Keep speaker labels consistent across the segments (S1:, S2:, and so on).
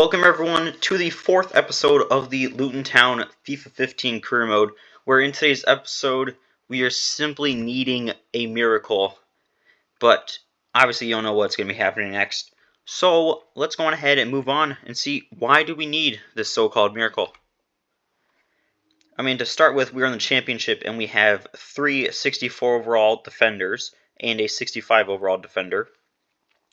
S1: Welcome everyone to the 4th episode of the Luton Town FIFA 15 career mode, where in today's episode we are simply needing a miracle, but obviously you don't know what's going to be happening next. So let's go on ahead and move on and see, why do we need this so-called miracle? I mean, to start with, we're in the championship and we have 3 64 overall defenders and a 65 overall defender.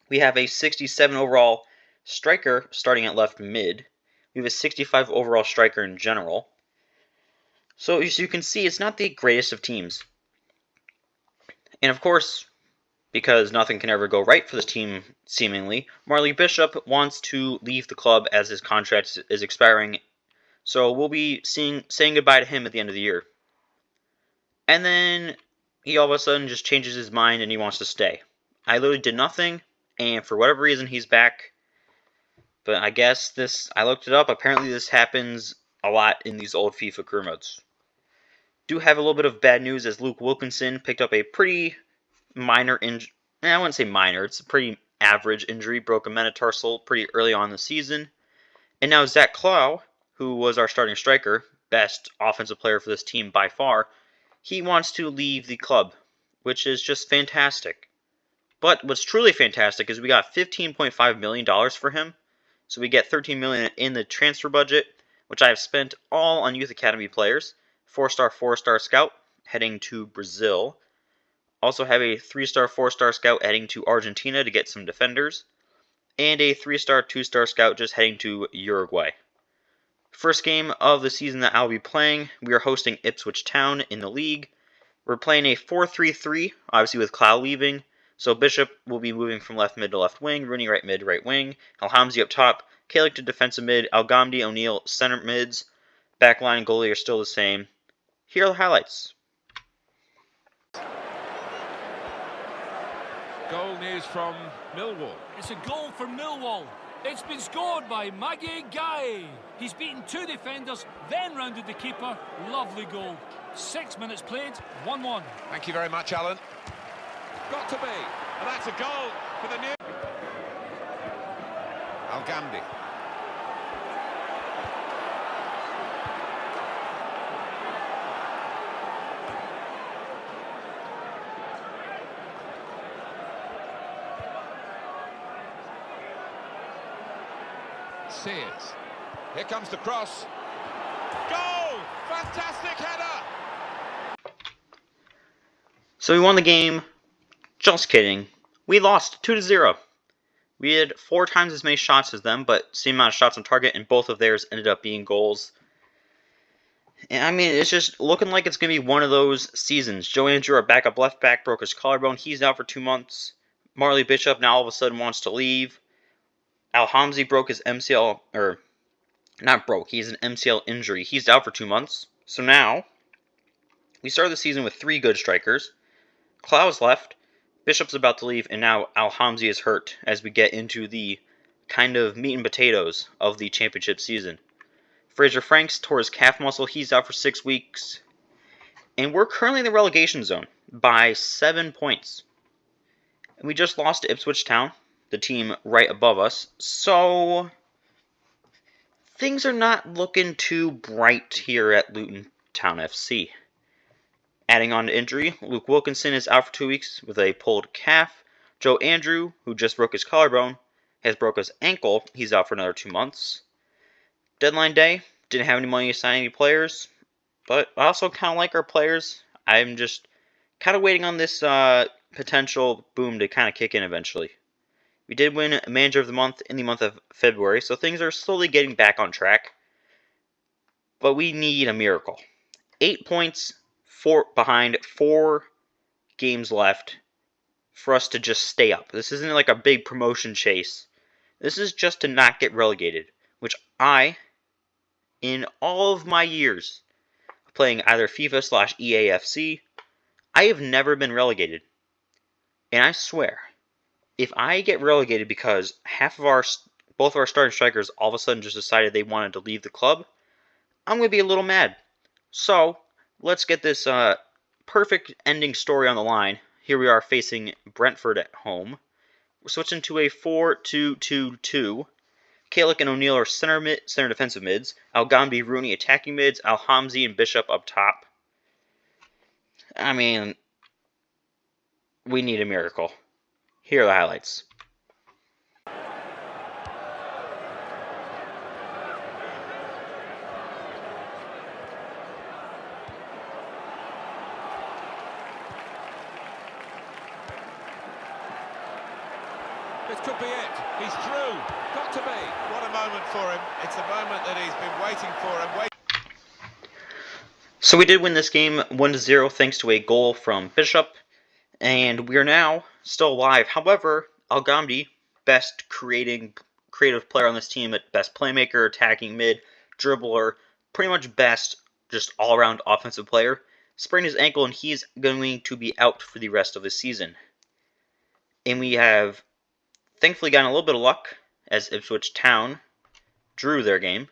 S1: We have a 67 overall striker starting at left mid. We have a 65 overall striker in general. So as you can see, it's not the greatest of teams. And of course, because nothing can ever go right for this team, seemingly, Marley Bishop wants to leave the club as his contract is expiring. So we'll be saying goodbye to him at the end of the year. And then he all of a sudden just changes his mind and he wants to stay. I literally did nothing, and for whatever reason he's back. But I guess I looked it up, apparently this happens a lot in these old FIFA career modes. Do have a little bit of bad news, as Luke Wilkinson picked up a pretty minor injury. I wouldn't say minor, it's a pretty average injury, broke a metatarsal pretty early on in the season. And now Zach Clough, who was our starting striker, best offensive player for this team by far, he wants to leave the club, which is just fantastic. But what's truly fantastic is we got $15.5 million for him. So we get $13 million in the transfer budget, which I have spent all on youth academy players. 4-star, 4-star scout heading to Brazil. Also have a 3-star, 4-star scout heading to Argentina to get some defenders. And a 3-star, 2-star scout just heading to Uruguay. First game of the season that I'll be playing, we are hosting Ipswich Town in the league. We're playing a 4-3-3, obviously with Clough leaving. So Bishop will be moving from left mid to left wing, Rooney right mid, right wing, Alhamzi up top, Kalik to defensive mid, Al-Ghamdi, O'Neill center mids, backline and goalie are still the same. Here are the highlights.
S2: Goal news from Millwall.
S3: It's a goal for Millwall. It's been scored by Maggie Guy. He's beaten 2 defenders, then rounded the keeper. Lovely goal. 6 minutes played, 1-1.
S2: Thank you very much, Alan. Got to be, and that's a goal for the new Al-Ghamdi. Sears. Here comes the cross. Goal! Fantastic header!
S1: So we won the game. Just kidding. We lost 2-0. We had 4 times as many shots as them, but same amount of shots on target, and both of theirs ended up being goals. And I mean, it's just looking like it's going to be one of those seasons. Joe Andrew, our backup left back, broke his collarbone. He's out for 2 months. Marley Bishop now all of a sudden wants to leave. Alhamzi broke his MCL, or not broke, he has an MCL injury. He's out for 2 months. So now, we started the season with 3 good strikers. Clough's left. Bishop's about to leave, and now Alhamzi is hurt as we get into the kind of meat and potatoes of the championship season. Fraser Franks tore his calf muscle. He's out for 6 weeks. And we're currently in the relegation zone by 7 points. And we just lost to Ipswich Town, the team right above us. So things are not looking too bright here at Luton Town FC. Adding on to injury, Luke Wilkinson is out for 2 weeks with a pulled calf. Joe Andrew, who just broke his collarbone, has broke his ankle. He's out for another 2 months. Deadline day, didn't have any money to sign any players, but I also kind of like our players. I'm just kind of waiting on this potential boom to kind of kick in eventually. We did win Manager of the Month in the month of February, so things are slowly getting back on track. But we need a miracle. 8 points behind, 4 games left for us to just stay up. This isn't like a big promotion chase. This is just to not get relegated, which in all of my years playing either FIFA/EAFC, I have never been relegated. And I swear, if I get relegated because both of our starting strikers all of a sudden just decided they wanted to leave the club, I'm going to be a little mad. So let's get this perfect ending story on the line. Here we are facing Brentford at home. We're switching to a 4-2-2-2. Kalick and O'Neill are center defensive mids. Al-Ghamdi, Rooney attacking mids. Al-Hamzi and Bishop up top. I mean, we need a miracle. Here are the highlights.
S2: This could be it. He's through. Got to be. What a moment for him. It's a moment that he's been waiting for and
S1: So we did win this game 1-0 thanks to a goal from Bishop. And we are now still alive. However, Al-Ghamdi, best creative player on this team, best playmaker, attacking mid, dribbler, pretty much best just all-around offensive player, sprained his ankle and he's going to be out for the rest of the season. And we have thankfully gotten a little bit of luck as Ipswich Town drew their game.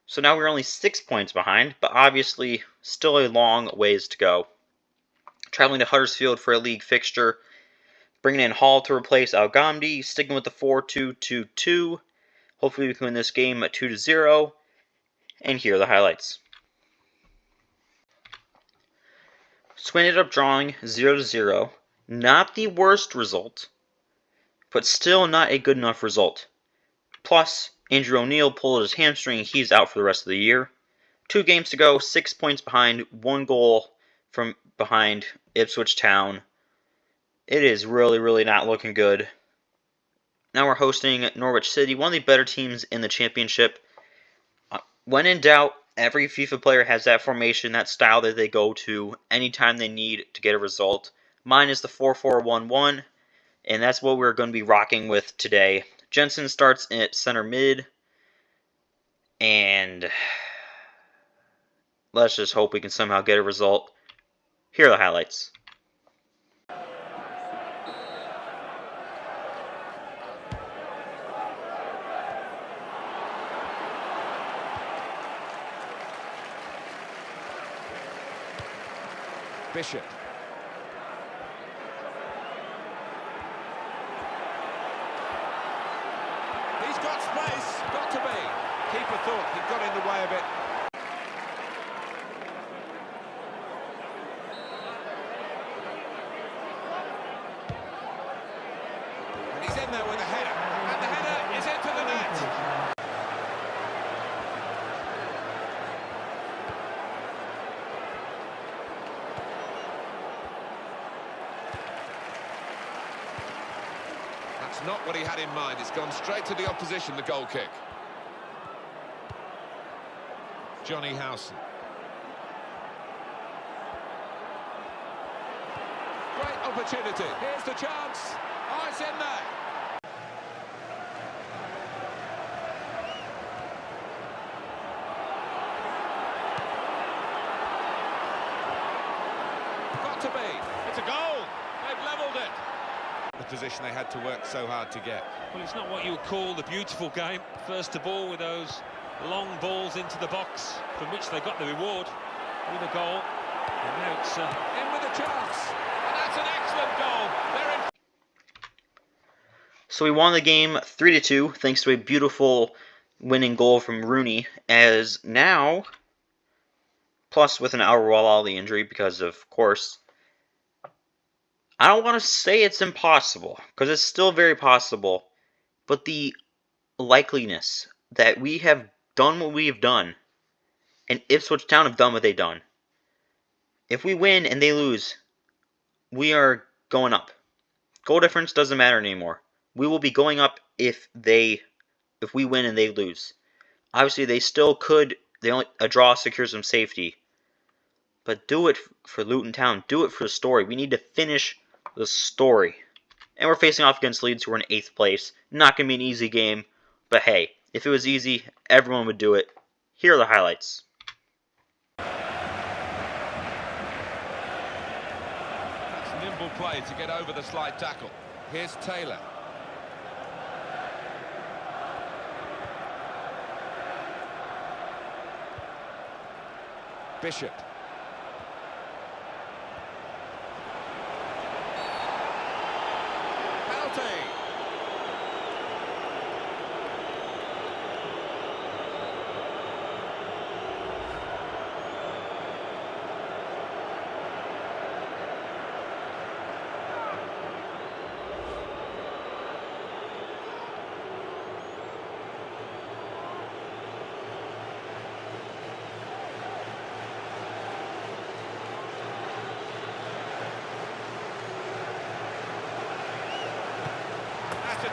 S1: So now we're only 6 points behind, but obviously still a long ways to go. Traveling to Huddersfield for a league fixture, bringing in Hall to replace Al-Ghamdi, sticking with the 4-2-2-2. Hopefully we can win this game at 2-0. And here are the highlights. So we ended up drawing 0-0. Not the worst result, but still not a good enough result. Plus, Andrew O'Neill pulled his hamstring. He's out for the rest of the year. 2 games to go, 6 points behind, 1 goal from behind Ipswich Town. It is really, really not looking good. Now we're hosting Norwich City, one of the better teams in the championship. When in doubt, every FIFA player has that formation, that style that they go to anytime they need to get a result. Mine is the 4-4-1-1, and that's what we're going to be rocking with today. Jensen starts at center mid, and let's just hope we can somehow get a result. Here are the highlights.
S2: Bishop. He's got space. Got to be. Keeper thought he got in the way of it. And he's in there with a header. And the header is into the net. That's not what he had in mind. It's gone straight to the opposition, the goal kick. Johnny Howson. Great opportunity. Here's the chance. Oh, it's in there. Got to be. It's a goal. They've levelled it. The position they had to work so hard to get.
S4: Well, it's not what you would call the beautiful game. First of all, with those long balls into the box, from which they got the reward with a goal. And now it's
S2: in with a chance. And that's an excellent goal. They're in.
S1: So we won the game 3-2 thanks to a beautiful winning goal from Rooney. As now, plus with an Al-Rawali injury, because of course, I don't want to say it's impossible, because it's still very possible, but the likeliness that we have done what we have done, and Ipswich Town have done what they've done. If we win and they lose, we are going up. Goal difference doesn't matter anymore. We will be going up if we win and they lose. Obviously, they still could. A draw secures them safety. But do it for Luton Town. Do it for the story. We need to finish the story. And we're facing off against Leeds, who are in 8th place. Not going to be an easy game. But hey, if it was easy, everyone would do it. Here are the highlights.
S2: That's nimble play to get over the slide tackle. Here's Taylor. Bishop. Penalty.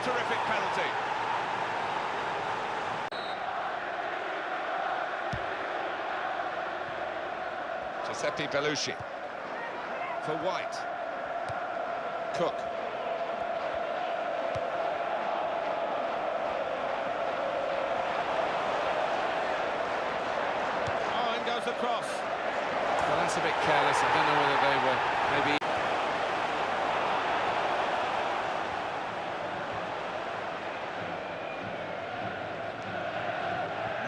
S2: terrific penalty. Giuseppe Bellucci for White. Cook. Oh, in goes the cross. Well, that's a bit careless. I don't know whether they were maybe...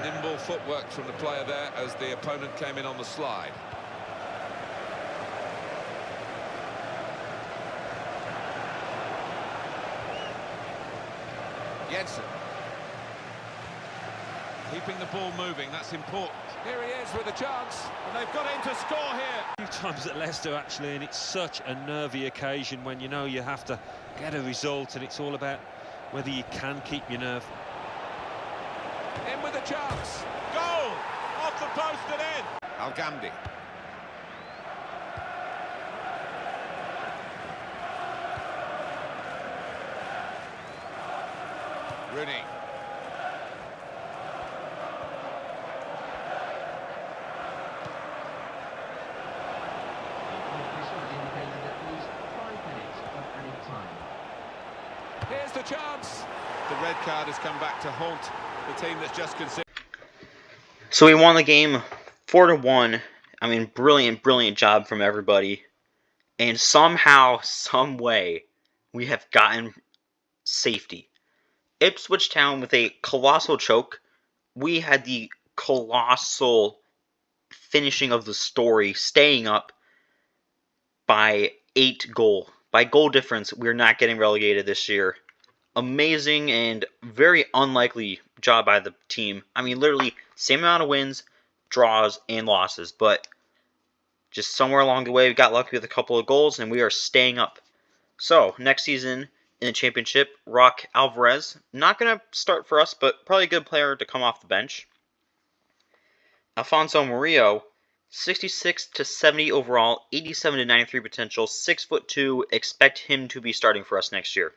S2: Nimble footwork from the player there as the opponent came in on the slide. Jensen. Keeping the ball moving, that's important. Here he is with a chance, and they've got him to score here.
S4: A few times at Leicester, actually, and it's such a nervy occasion when you know you have to get a result, and it's all about whether you can keep your nerve.
S2: In with a chance. Goal! Off the post and in. Al-Ghamdi. Rooney. Here's the chance. The red card has come back to haunt the team that's just considered.
S1: So we won the game 4-1. I mean, brilliant job from everybody. And somehow, some way, we have gotten safety. Ipswich Town with a colossal choke. We had the colossal finishing of the story, staying up by 8 goals. By goal difference, we're not getting relegated this year. Amazing and very unlikely job by the team. I mean, literally, same amount of wins, draws, and losses. But just somewhere along the way, we got lucky with a couple of goals, and we are staying up. So, next season in the championship, Rock Alvarez. Not going to start for us, but probably a good player to come off the bench. Alfonso Murillo, 66 to 70 overall, 87 to 93 potential, 6'2". Expect him to be starting for us next year.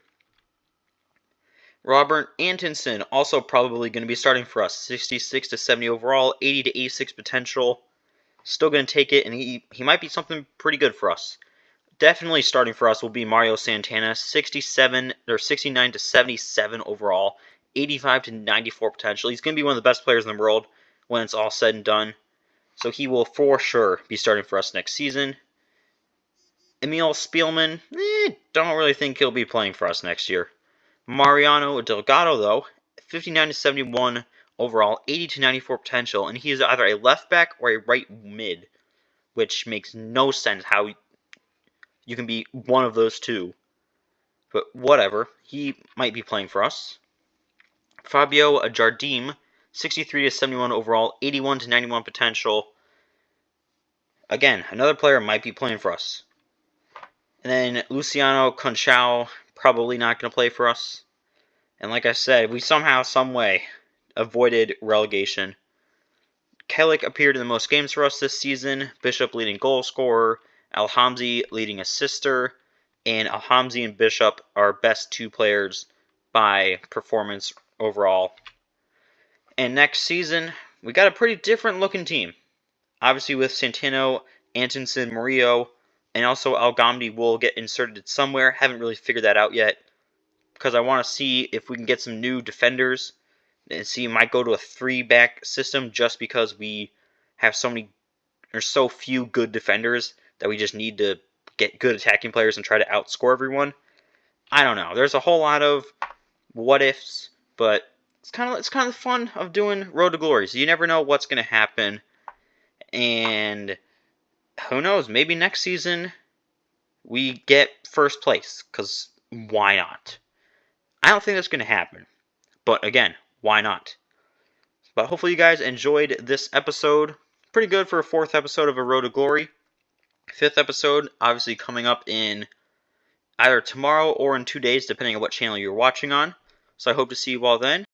S1: Robert Antonsen, also probably going to be starting for us, 66 to 70 overall, 80 to 86 potential. Still going to take it, and he might be something pretty good for us. Definitely starting for us will be Mario Santana, 69 to 77 overall, 85 to 94 potential. He's going to be one of the best players in the world when it's all said and done. So he will for sure be starting for us next season. Emil Spielman, don't really think he'll be playing for us next year. Mariano Delgado, though, 59 to 71 overall, 80 to 94 potential, and he is either a left back or a right mid, which makes no sense how you can be one of those two. But whatever, he might be playing for us. Fabio Jardim, 63 to 71 overall, 81 to 91 potential. Again, another player might be playing for us. And then Luciano Conchao, probably not going to play for us. And like I said, we somehow, some way, avoided relegation. Kellick appeared in the most games for us this season. Bishop leading goal scorer. Alhamzi leading assister. And Alhamzi and Bishop are best two players by performance overall. And next season, we got a pretty different looking team. Obviously with Santino, Antonsen, Murillo, and also Al-Ghamdi will get inserted somewhere. Haven't really figured that out yet. Because I want to see if we can get some new defenders. And see, might go to a 3-back system just because we have so few good defenders that we just need to get good attacking players and try to outscore everyone. I don't know. There's a whole lot of what ifs, but it's kind of the fun of doing Road to Glory. So you never know what's going to happen. And who knows, maybe next season we get first place, because why not? I don't think that's going to happen, but again, why not? But hopefully you guys enjoyed this episode. Pretty good for a 4th episode of A Road to Glory. 5th episode, obviously coming up in either tomorrow or in 2 days, depending on what channel you're watching on. So I hope to see you all then.